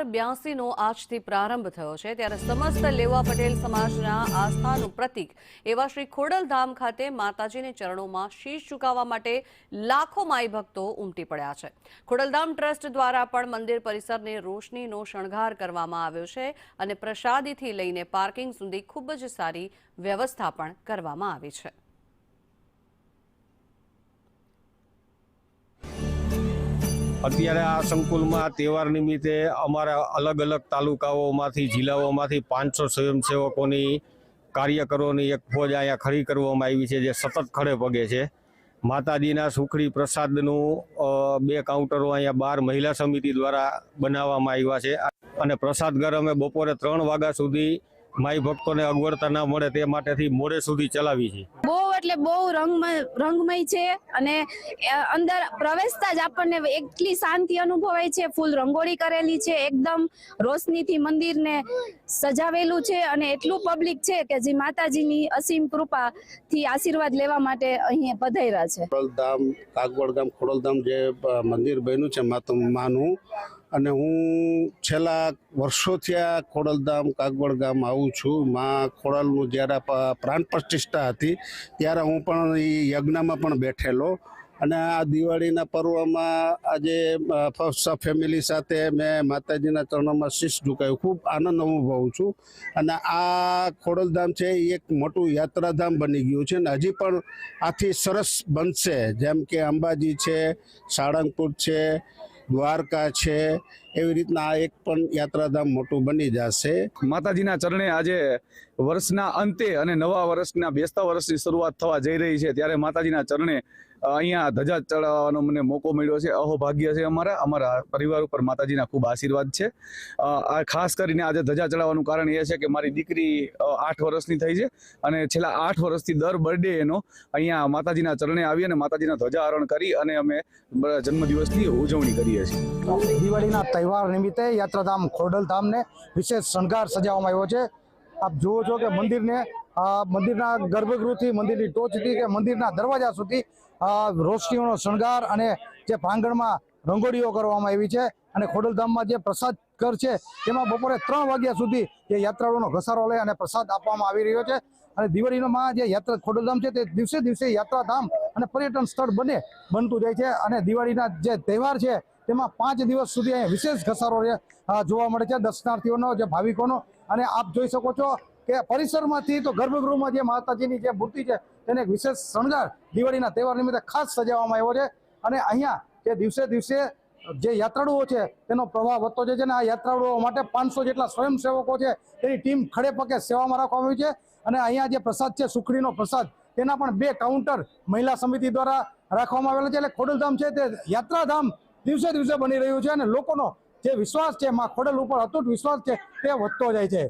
2082 નો આજથી પ્રારંભ થયો છે ત્યારે સમસ્ત લેવા પટેલ સમાજના આસ્થાનું પ્રતીક એવા શ્રી ખોડલધામ ખાતે માતાજીને ચરણોમાં શીશ ઝુકાવવા માટે લાખો માઈ ભક્તો ઉમટી પડ્યા છે। ખોડલધામ ટ્રસ્ટ દ્વારા પણ મંદિર પરિસરને રોશનીનો શણગાર કરવામાં આવ્યો છે અને પ્રસાદીથી લઈને પાર્કિંગ સુધી ખૂબ જ સારી વ્યવસ્થા પણ કરવામાં આવી છે। અત્યારે આ સંકુલમાં તહેવાર નિમિત્તે અમારા અલગ અલગ તાલુકાઓમાંથી જિલ્લાઓમાંથી 500 સ્વયંસેવકોની કાર્યકરોની એક ફોજ અહીંયા ખડી કરવામાં આવી છે, જે સતત ખડે પગે છે। માતાજીના સુખડી પ્રસાદનું 2 કાઉન્ટરો અહીંયા 12 મહિલા સમિતિ દ્વારા બનાવવામાં આવ્યા છે અને પ્રસાદ ઘર અમે બપોરે 3 વાગ્યા સુધી માઈ ભક્તોને અગવડતા ના મળે તે માટેથી મોડે સુધી ચલાવી છે। બહુ એટલે બહુ રંગમય છે અને અંદર પ્રવેશતા જ આપણને એટલી શાંતિ અનુભવાય છે। ફૂલ રંગોળી કરેલી છે, એકદમ રોશનીથી મંદિરને સજાવેલું છે અને એટલું પબ્લિક છે કે જે માતાજીની અસીમ કૃપાથી આશીર્વાદ લેવા માટે અહીં પધાર્યા છે। ખોડલધામ કાગવડ ગામ ખોડલધામ જે મંદિર બન્યું છે માનું, અને હું છેલ્લા વર્ષોથી આ ખોડલધામ કાગવડ ગામ આવું છું। માં ખોડલનું જ્યારે પ્રાણ પ્રતિષ્ઠા હતી ત્યારે હું પણ એ યજ્ઞમાં પણ બેઠેલો અને આ દિવાળીના પર્વમાં આજે ફેમિલી સાથે મેં માતાજીના ચરણોમાં શીશ ઝુકાવ્યું, ખૂબ આનંદ અનુભવું છું। અને આ ખોડલધામ છે એ એક મોટું યાત્રાધામ બની ગયું છે અને હજી પણ આથી સરસ બનશે, જેમ કે અંબાજી છે, સાળંગપુર છે, દ્વારકા છે, એવી રીતના આ એક પણ યાત્રાધામ મોટું બની જશે। માતાજીના ચરણે આજે વર્ષના અંતે અને નવા વર્ષના બેસતા વર્ષની શરૂઆત થવા જઈ રહી છે, ત્યારે માતાજીના ચરણે અહીંયા ધજા ચડાવવાનો મને મોકો મળ્યો છે। અહોભાગ્ય છે અમારા પરિવાર ઉપર માતાજીના ખૂબ આશીર્વાદ છે। આ ખાસ કરીને આજે ધજા ચડાવવાનું કારણ એ છે કે મારી દીકરી 8 વર્ષની થઈ છે અને છેલ્લા 8 વર્ષથી દર બર્થડે એનો અહીંયા માતાજીના ચરણે આવી અને માતાજીના ધ્વજારોહણ કરી અને અમે જન્મદિવસની ઉજવણી કરીએ છીએ। દિવાળીના તહેવાર નિમિત્તે યાત્રાધામ ખોડલધામને વિશેષ શણગાર સજાવવામાં આવ્યો છે। આપ જુઓ છો કે મંદિરના ગર્ભગૃહથી, મંદિરની ટોચથી કે મંદિરના દરવાજા સુધી રોશનીઓનો શણગાર અને જે પ્રાંગણમાં રંગોળીઓ કરવામાં આવી છે અને ખોડલધામમાં જે પ્રસાદ ઘર છે તેમાં બપોરે 3 વાગ્યા સુધી જે યાત્રાળુઓનો ઘસારો લઈ અને પ્રસાદ આપવામાં આવી રહ્યો છે। અને દિવાળીમાં જે ખોડલધામ છે તે દિવસે દિવસે યાત્રાધામ અને પર્યટન સ્થળ બનતું જાય છે અને દિવાળીના જે તહેવાર છે તેમાં 5 દિવસ સુધી અહીંયા વિશેષ ઘસારો જોવા મળે છે દર્શનાર્થીઓનો, જે ભાવિકોનો। અને આપ જોઈ શકો છો કે પરિસરમાંથી તો ગર્ભગૃહમાં જે માતાજીની જે મૂર્તિ છે તેને એક વિશેષ શણગાર દિવાળીના તહેવાર નિમિત્તે ખાસ સજાવવામાં આવ્યો છે અને અહીંયા જે દિવસે દિવસે જે યાત્રાળુઓ છે તેનો પ્રવાહ વધતો જાય છે અને આ યાત્રાળુઓ માટે 500 જેટલા સ્વયંસેવકો છે તેની ટીમ ખડે પગે સેવામાં રાખવામાં આવી છે। અને અહીંયા જે પ્રસાદ છે, સુખડીનો પ્રસાદ, તેના પણ 2 કાઉન્ટર મહિલા સમિતિ દ્વારા રાખવામાં આવેલા છે। એટલે ખોડલધામ છે તે યાત્રાધામ દિવસે દિવસે બની રહ્યું છે અને લોકોનો જે વિશ્વાસ છે માં ખોડલ ઉપર અતૂટ વિશ્વાસ છે તે વધતો જાય છે।